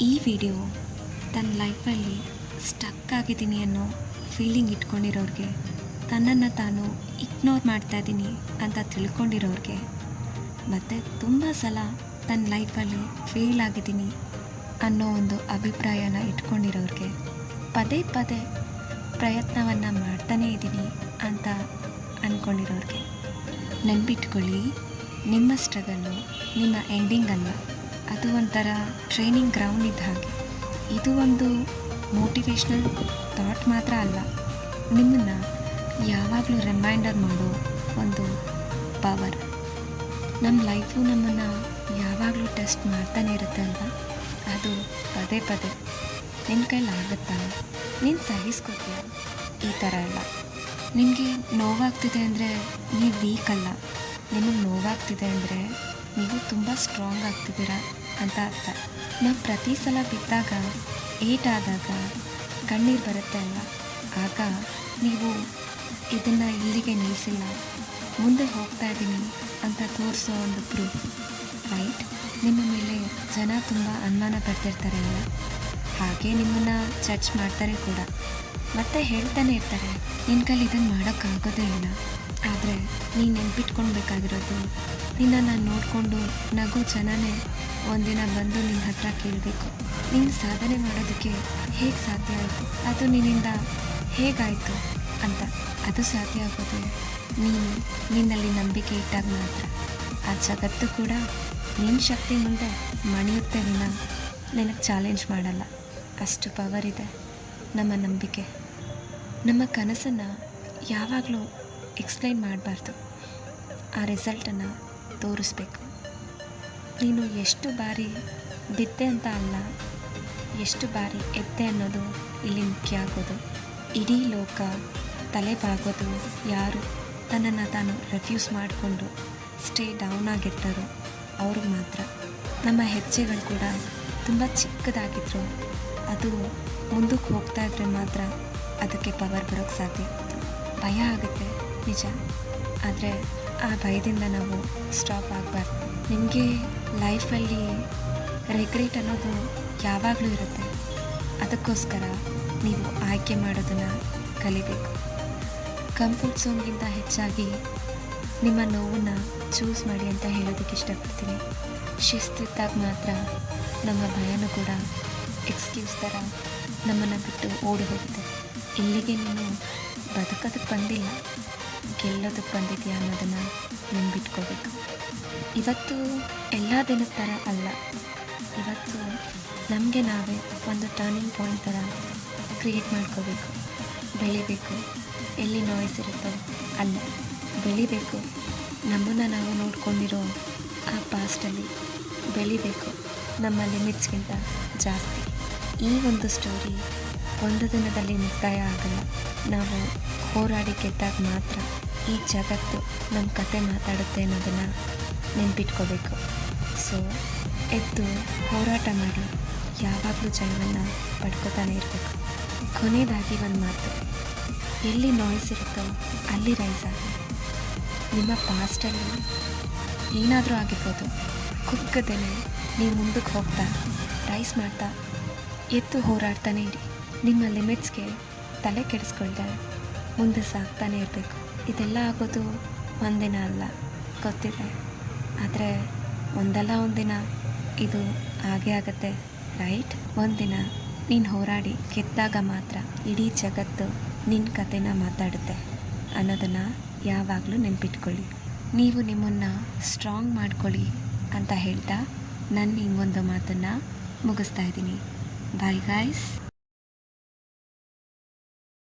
ಈ ವಿಡಿಯೋ ತನ್ನ ಲೈಫಲ್ಲಿ ಸ್ಟಕ್ ಆಗಿದ್ದೀನಿ ಅನ್ನೋ ಫೀಲಿಂಗ್ ಇಟ್ಕೊಂಡಿರೋರಿಗೆ, ತನ್ನನ್ನು ತಾನು ಇಗ್ನೋರ್ ಮಾಡ್ತಾಯಿದ್ದೀನಿ ಅಂತ ತಿಳ್ಕೊಂಡಿರೋರಿಗೆ, ಮತ್ತು ತುಂಬ ಸಲ ತನ್ನ ಲೈಫಲ್ಲಿ ಫೇಲ್ ಆಗಿದ್ದೀನಿ ಅನ್ನೋ ಒಂದು ಅಭಿಪ್ರಾಯನ ಇಟ್ಕೊಂಡಿರೋರಿಗೆ, ಪದೇ ಪದೇ ಪ್ರಯತ್ನವನ್ನು ಮಾಡ್ತಾನೇ ಇದ್ದೀನಿ ಅಂತ ಅಂದ್ಕೊಂಡಿರೋರಿಗೆ ನೆನ್ಪಿಟ್ಕೊಳ್ಳಿ, ನಿಮ್ಮ ಸ್ಟ್ರಗಲ್ಲು ನಿಮ್ಮ ಎಂಡಿಂಗ್ ಅಲ್ಲ. ಅದು ಒಂಥರ ಟ್ರೈನಿಂಗ್ ಗ್ರೌಂಡ್ ಇದ್ದ ಹಾಗೆ. ಇದು ಒಂದು ಮೋಟಿವೇಶ್ನಲ್ ಥಾಟ್ ಮಾತ್ರ ಅಲ್ಲ, ನಿಮ್ಮನ್ನು ಯಾವಾಗಲೂ ರಿಮೈಂಡರ್ ಮಾಡೋ ಒಂದು ಪವರ್. ನಮ್ಮ ಲೈಫು ನಮ್ಮನ್ನು ಯಾವಾಗಲೂ ಟೆಸ್ಟ್ ಮಾಡ್ತಾನೆ ಇರುತ್ತೆ ಅಲ್ವಾ. ಅದು ಪದೇ ಪದೇ ನಿನ್ನ ಕೈಲಾಗುತ್ತಾ, ನೀನು ಸಹಿಸ್ಕೋತೀಯ, ಈ ಥರ ಎಲ್ಲ. ನಿಮಗೆ ನೋವಾಗ್ತಿದೆ ಅಂದರೆ ನೀವು ವೀಕ್ ಅಲ್ಲ, ನಿಮಗೆ ನೋವಾಗ್ತಿದೆ ಅಂದರೆ ನೀವು ತುಂಬ ಸ್ಟ್ರಾಂಗ್ ಆಗ್ತಿದ್ದೀರಾ ಅಂತ ಅರ್ಥ. ನಾವು ಪ್ರತಿ ಸಲ ಬಿದ್ದಾಗ, ಏಟಾದಾಗ ಕಣ್ಣೀರು ಬರುತ್ತೆ ಅಲ್ಲ, ಆಗ ನೀವು ಇದನ್ನು ಇಲ್ಲಿಗೆ ನಿಲ್ಲಿಸಿಲ್ಲ, ಮುಂದೆ ಹೋಗ್ತಾ ಇದ್ದೀನಿ ಅಂತ ತೋರಿಸೋ ಒಂದು ಪ್ರೂಫ್, ರೈಟ್? ನಿಮ್ಮ ಮೇಲೆ ಜನ ತುಂಬ ಅನುಮಾನ ಪಡ್ತಿರ್ತಾರೆ ಅಲ್ಲ, ಹಾಗೆ ನಿಮ್ಮನ್ನು ಜಡ್ಜ್ ಮಾಡ್ತಾರೆ ಕೂಡ, ಮತ್ತೆ ಹೇಳ್ತಾನೆ ಇರ್ತಾರೆ ನಿನ್ನ ಕೈಲಿ ಇದನ್ನು ಮಾಡೋಕ್ಕಾಗೋದೇ ಇಲ್ಲ. ಆದರೆ ನೀನು ನೆನ್ಪಿಟ್ಕೊಳ್ಬೇಕಾಗಿರೋದು, ನಿನ್ನನ್ನು ನೋಡಿಕೊಂಡು ನಗು ಜನನೇ ಒಂದಿನ ಬಂದು ನಿನ್ನ ಹತ್ರ ಕೇಳಬೇಕು, ನೀನು ಸಾಧನೆ ಮಾಡೋದಕ್ಕೆ ಹೇಗೆ ಸಾಧ್ಯ ಆಯಿತು, ಅದು ನಿನ್ನಿಂದ ಹೇಗಾಯಿತು ಅಂತ. ಅದು ಸಾಧ್ಯ ಆಗೋದು ನೀನು ನಿನ್ನಲ್ಲಿ ನಂಬಿಕೆ ಇಟ್ಟಾಗ ಮಾತ್ರ. ಆ ಜಗತ್ತು ಕೂಡ ನಿನ್ನ ಶಕ್ತಿ ಮುಂದೆ ಮಣಿಯುತ್ತೆ ವಿನ ನಿನಗೆ ಚಾಲೆಂಜ್ ಮಾಡಲ್ಲ. ಅಷ್ಟು ಪವರ್ ಇದೆ ನಮ್ಮ ನಂಬಿಕೆ. ನಮ್ಮ ಕನಸನ್ನು ಯಾವಾಗಲೂ ಎಕ್ಸ್ಪ್ಲೈನ್ ಮಾಡಬಾರ್ದು, ಆ ರಿಸಲ್ಟನ್ನು ತೋರಿಸ್ಬೇಕು. ನೀನು ಎಷ್ಟು ಬಾರಿ ಬಿದ್ದೆ ಅಂತ ಅಲ್ಲ, ಎಷ್ಟು ಬಾರಿ ಎದ್ದೆ ಅನ್ನೋದು ಇಲ್ಲಿ ಮುಖ್ಯ ಆಗೋದು. ಇಡೀ ಲೋಕ ತಲೆ ಬಾಗೋದು ಯಾರು ತನ್ನನ್ನು ತಾನು ರೆಫ್ಯೂಸ್ ಮಾಡಿಕೊಂಡು ಸ್ಟೇ ಡೌನ್ ಆಗಿರ್ತಾರೋ ಅವ್ರಿಗೆ ಮಾತ್ರ. ನಮ್ಮ ಹೆಜ್ಜೆಗಳು ಕೂಡ ತುಂಬ ಚಿಕ್ಕದಾಗಿದ್ರು, ಅದು ಮುಂದಕ್ಕೆ ಹೋಗ್ತಾ ಇದ್ರೆ ಮಾತ್ರ ಅದಕ್ಕೆ ಪವರ್ ಬರೋಕ್ಕೆ ಸಾಧ್ಯ. ಭಯ ಆಗುತ್ತೆ ನಿಜ, ಆದರೆ ಆ ಭಯದಿಂದ ನಾವು ಸ್ಟಾಪ್ ಆಗಬಾರ್ದು. ನಿಮಗೆ ಲೈಫಲ್ಲಿ ರಿಗ್ರೆಟ್ ಅನ್ನೋದು ಯಾವಾಗಲೂ ಇರುತ್ತೆ, ಅದಕ್ಕೋಸ್ಕರ ನೀವು ಆಯ್ಕೆ ಮಾಡೋದನ್ನು ಕಲಿಬೇಕು. ಕಂಫರ್ಟ್ ಝೋನ್ಗಿಂತ ಹೆಚ್ಚಾಗಿ ನಿಮ್ಮ ನೋವನ್ನು ಚೂಸ್ ಮಾಡಿ ಅಂತ ಹೇಳೋದಕ್ಕೆ ಇಷ್ಟಪಡ್ತೀನಿ. ಶಿಸ್ತಿದ್ದಾಗ ಮಾತ್ರ ನಮ್ಮ ಭಯನೂ ಕೂಡ ಎಕ್ಸ್ಕ್ಯೂಸ್ ಥರ ನಮ್ಮನ್ನು ಬಿಟ್ಟು ಓಡಿ ಹೋಗುತ್ತೆ. ಇಲ್ಲಿಗೆ ನೀನು ಬದುಕೋದಕ್ಕೆ ಬಂದಿಲ್ಲ, ಗೆಲ್ಲೋದಕ್ಕೆ ಬಂದಿದೆಯಾ ಅನ್ನೋದನ್ನು ನೆನ್ಪಿಟ್ಕೋಬೇಕು. ಇವತ್ತು ಎಲ್ಲ ದಿನದ ಥರ ಅಲ್ಲ, ಇವತ್ತು ನಮಗೆ ನಾವೇ ಒಂದು ಟರ್ನಿಂಗ್ ಪಾಯಿಂಟ್ ಥರ ಕ್ರಿಯೇಟ್ ಮಾಡ್ಕೋಬೇಕು. ಬೆಳಿಬೇಕು, ಎಲ್ಲಿ ನಾಯ್ಸ್ ಇರುತ್ತೋ ಅಲ್ಲ ಬೆಳಿಬೇಕು. ನಮ್ಮನ್ನು ನಾವು ನೋಡ್ಕೊಂಡಿರೋ ಆ ಪಾಸ್ಟಲ್ಲಿ ಬೆಳಿಬೇಕು, ನಮ್ಮ ಲಿಮಿಟ್ಸ್ಗಿಂತ ಜಾಸ್ತಿ. ಈ ಒಂದು ಸ್ಟೋರಿ ಒಂದು ದಿನದಲ್ಲಿ ಮುಕ್ತಾಯ ಆಗಲ್ಲ. ನಾವು ಹೋರಾಡಿ ಗೆದ್ದಾಗ ಮಾತ್ರ ಈ ಜಗತ್ತು ನಮ್ಮ ಕತೆ ಮಾತಾಡುತ್ತೆ ಅನ್ನೋದನ್ನು ನೆನ್ಪಿಟ್ಕೋಬೇಕು. ಸೊ ಎದ್ದು ಹೋರಾಟ ಮಾಡಿ ಯಾವಾಗಲೂ ಜಯವನ್ನು ಪಡ್ಕೋತಾನೆ ಇರಬೇಕು. ಕೊನೆಯದಾಗಿ ಒಂದು ಮಾತು, ಎಲ್ಲಿ ನಾಯ್ಸ್ ಇರುತ್ತೋ ಅಲ್ಲಿ ರೈಸ್ ಆಗಿ. ನಿಮ್ಮ ಪಾಸ್ಟಲ್ಲಿ ಏನಾದರೂ ಆಗಿರ್ಬೋದು, ಕುಗ್ಗದೇನೆ ನೀವು ಮುಂದಕ್ಕೆ ಹೋಗ್ತಾ ರೈಸ್ ಮಾಡ್ತಾ ಎದ್ದು ಹೋರಾಡ್ತಾನೆ ಇರಿ. ನಿಮ್ಮ ಲಿಮಿಟ್ಸ್ಗೆ ತಲೆ ಕೆಡಿಸ್ಕೊಳ್ದೆ ಮುಂದೆ ಸಾಗ್ತಾನೆ ಇರಬೇಕು. ಇದೆಲ್ಲ ಆಗೋದು ಒಂದಿನ ಅಲ್ಲ, ಗೊತ್ತಿದೆ, ಆದರೆ ಒಂದಲ್ಲ ಒಂದಿನ ಇದು ಆಗೇ ಆಗುತ್ತೆ, ರೈಟ್? ಒಂದಿನ ನೀನು ಹೋರಾಡಿ ಗೆದ್ದಾಗ ಮಾತ್ರ ಇಡೀ ಜಗತ್ತು ನಿನ್ನ ಕತೆನ ಮಾತಾಡುತ್ತೆ ಅನ್ನೋದನ್ನು ಯಾವಾಗಲೂ ನೆನ್ಪಿಟ್ಕೊಳ್ಳಿ. ನೀವು ನಿಮ್ಮನ್ನು ಸ್ಟ್ರಾಂಗ್ ಮಾಡ್ಕೊಳ್ಳಿ ಅಂತ ಹೇಳ್ತಾ ನಾನು ನಿಮಗೊಂದು ಮಾತನ್ನು ಮುಗಿಸ್ತಾ ಇದ್ದೀನಿ. Bye guys.